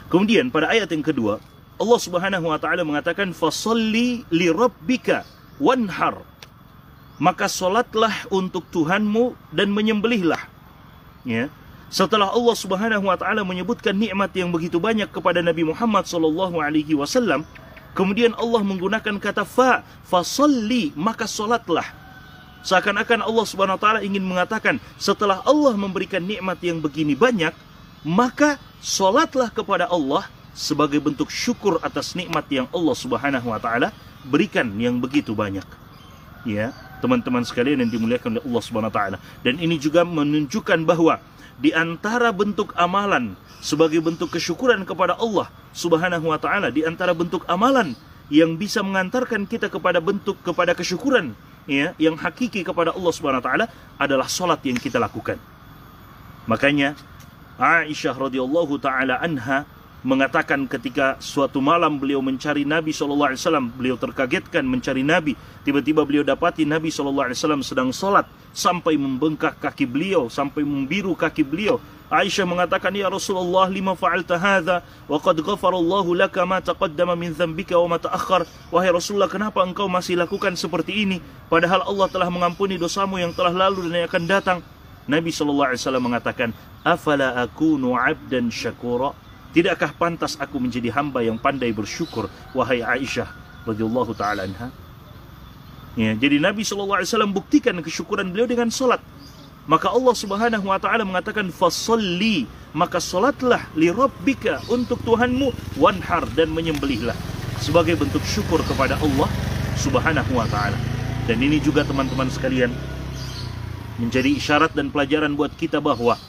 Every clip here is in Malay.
Kemudian pada ayat yang kedua, Allah Subhanahu wa taala mengatakan fasholli li rabbika wanhar. Maka solatlah untuk Tuhanmu dan menyembelihlah. Ya. Setelah Allah Subhanahu wa taala menyebutkan nikmat yang begitu banyak kepada Nabi Muhammad sallallahu alaihi wasallam, kemudian Allah menggunakan kata fasholli, maka solatlah. Seakan-akan Allah Subhanahu wa taala ingin mengatakan, setelah Allah memberikan nikmat yang begini banyak, maka solatlah kepada Allah sebagai bentuk syukur atas nikmat yang Allah Subhanahu wa taala berikan yang begitu banyak. Ya, teman-teman sekalian yang dimuliakan oleh Allah Subhanahu wa taala. Dan ini juga menunjukkan bahwa di antara bentuk amalan sebagai bentuk kesyukuran kepada Allah Subhanahu wa taala, di antara bentuk amalan yang bisa mengantarkan kita kepada kesyukuran, ya, yang hakiki kepada Allah Subhanahu wa taala adalah salat yang kita lakukan. Makanya Aisyah radhiyallahu taala anha mengatakan ketika suatu malam beliau mencari Nabi SAW, beliau terkagetkan mencari Nabi. Tiba-tiba beliau dapati Nabi SAW sedang sholat sampai membengkak kaki beliau, sampai membiru kaki beliau. Aisyah mengatakan, ya Rasulullah, lima fa'alta hadha wa qad ghafarallahu laka ma taqaddama min dhanbika wa ma ta'akhkhar. Wahai Rasulullah, kenapa engkau masih lakukan seperti ini padahal Allah telah mengampuni dosamu yang telah lalu dan yang akan datang? Nabi SAW mengatakan, afala akunu abdan syakura. Tidakkah pantas aku menjadi hamba yang pandai bersyukur, wahai Aisyah radhiyallahu taala anha? Ya, jadi Nabi SAW buktikan kesyukuran beliau dengan salat. Maka Allah Subhanahu wa taala mengatakan fasholli, maka salatlah li rabbika, untuk Tuhanmu, wanhar, dan menyembelihlah sebagai bentuk syukur kepada Allah Subhanahu wa taala. Dan ini juga teman-teman sekalian menjadi isyarat dan pelajaran buat kita bahwa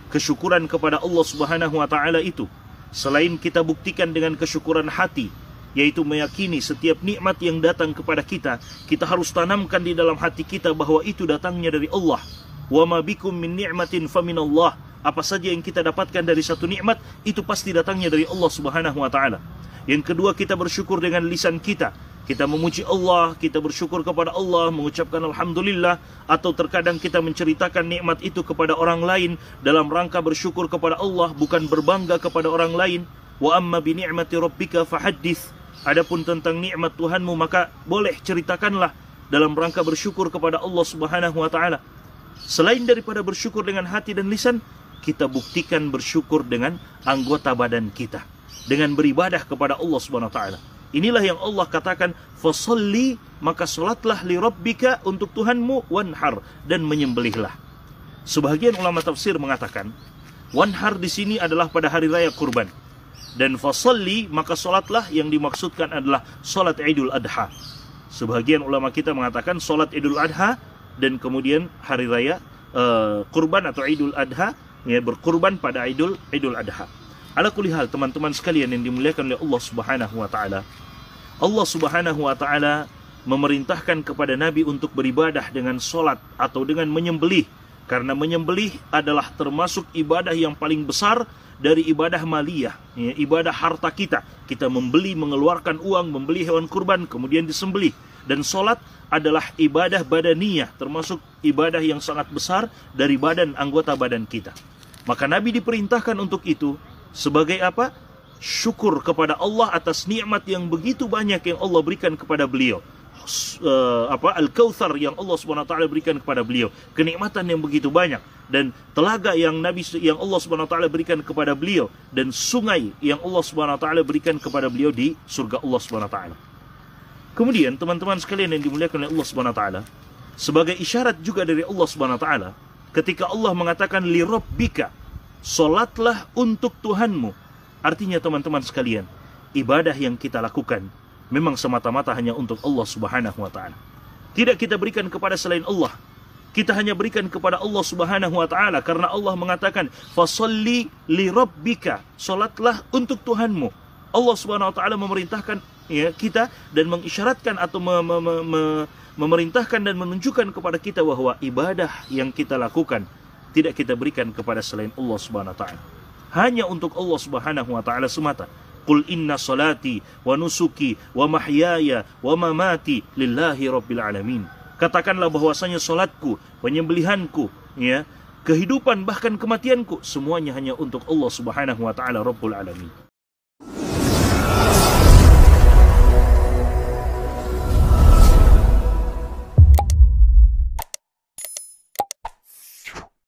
kesyukuran kepada Allah Subhanahu wa taala itu, selain kita buktikan dengan kesyukuran hati, yaitu meyakini setiap nikmat yang datang kepada kita, kita harus tanamkan di dalam hati kita bahwa itu datangnya dari Allah. Wa ma bikum min ni'matin faminallah. Apa saja yang kita dapatkan dari satu nikmat, itu pasti datangnya dari Allah Subhanahu wa taala. Yang kedua, kita bersyukur dengan lisan kita. Kita memuji Allah, kita bersyukur kepada Allah, mengucapkan alhamdulillah, atau terkadang kita menceritakan nikmat itu kepada orang lain dalam rangka bersyukur kepada Allah, bukan berbangga kepada orang lain. Wa amma bi ni'mati rabbika fahaddits. Adapun tentang nikmat Tuhanmu, maka boleh ceritakanlah dalam rangka bersyukur kepada Allah Subhanahu wa taala. Selain daripada bersyukur dengan hati dan lisan, kita buktikan bersyukur dengan anggota badan kita, dengan beribadah kepada Allah Subhanahu wa taala. Inilah yang Allah katakan fasholli, maka salatlah li rabbika, untuk Tuhanmu, wanhar, dan menyembelihlah. Sebagian ulama tafsir mengatakan wanhar di sini adalah pada hari raya kurban, dan fasholli, maka salatlah, yang dimaksudkan adalah salat Idul Adha. Sebagian ulama kita mengatakan salat Idul Adha dan kemudian hari raya kurban atau Idul Adha, ya, berkurban pada Idul Adha. Ala kulli hal, teman-teman sekalian yang dimuliakan oleh Allah Subhanahu wa taala, Allah Subhanahu wa taala memerintahkan kepada Nabi untuk beribadah dengan salat atau dengan menyembelih, karena menyembelih adalah termasuk ibadah yang paling besar dari ibadah maliyah, ya, ibadah harta kita. Kita membeli, mengeluarkan uang, membeli hewan kurban, kemudian disembelih. Dan salat adalah ibadah badaniyah, termasuk ibadah yang sangat besar dari anggota badan kita. Maka Nabi diperintahkan untuk itu. Sebagai apa? Syukur kepada Allah atas nikmat yang begitu banyak yang Allah berikan kepada beliau. Al-Kautsar yang Allah Subhanahu wa taala berikan kepada beliau. Kenikmatan yang begitu banyak, dan telaga yang Allah Subhanahu wa taala berikan kepada beliau, dan sungai yang Allah Subhanahu wa taala berikan kepada beliau di surga Allah Subhanahu wa taala. Kemudian teman-teman sekalian yang dimuliakan oleh Allah Subhanahu wa taala, sebagai isyarat juga dari Allah Subhanahu wa taala, ketika Allah mengatakan li rabbika, salatlah untuk Tuhanmu. Artinya teman-teman sekalian, ibadah yang kita lakukan memang semata-mata hanya untuk Allah Subhanahu wa taala. Tidak kita berikan kepada selain Allah. Kita hanya berikan kepada Allah Subhanahu wa taala karena Allah mengatakan fasholli li rabbika, salatlah untuk Tuhanmu. Allah Subhanahu wa taala memerintahkan, ya, kita, dan mengisyaratkan atau memerintahkan dan menunjukkan kepada kita bahwa ibadah yang kita lakukan tidak kita berikan kepada selain Allah Subhanahu wa taala. Hanya untuk Allah Subhanahu wa taala semata. Qul inna salati wa nusuki wa mahyaya wa mamati lillahi rabbil alamin. Katakanlah bahwasanya salatku, penyembelihanku, ya, kehidupan bahkan kematianku, semuanya hanya untuk Allah Subhanahu wa taala Rabbul alamin.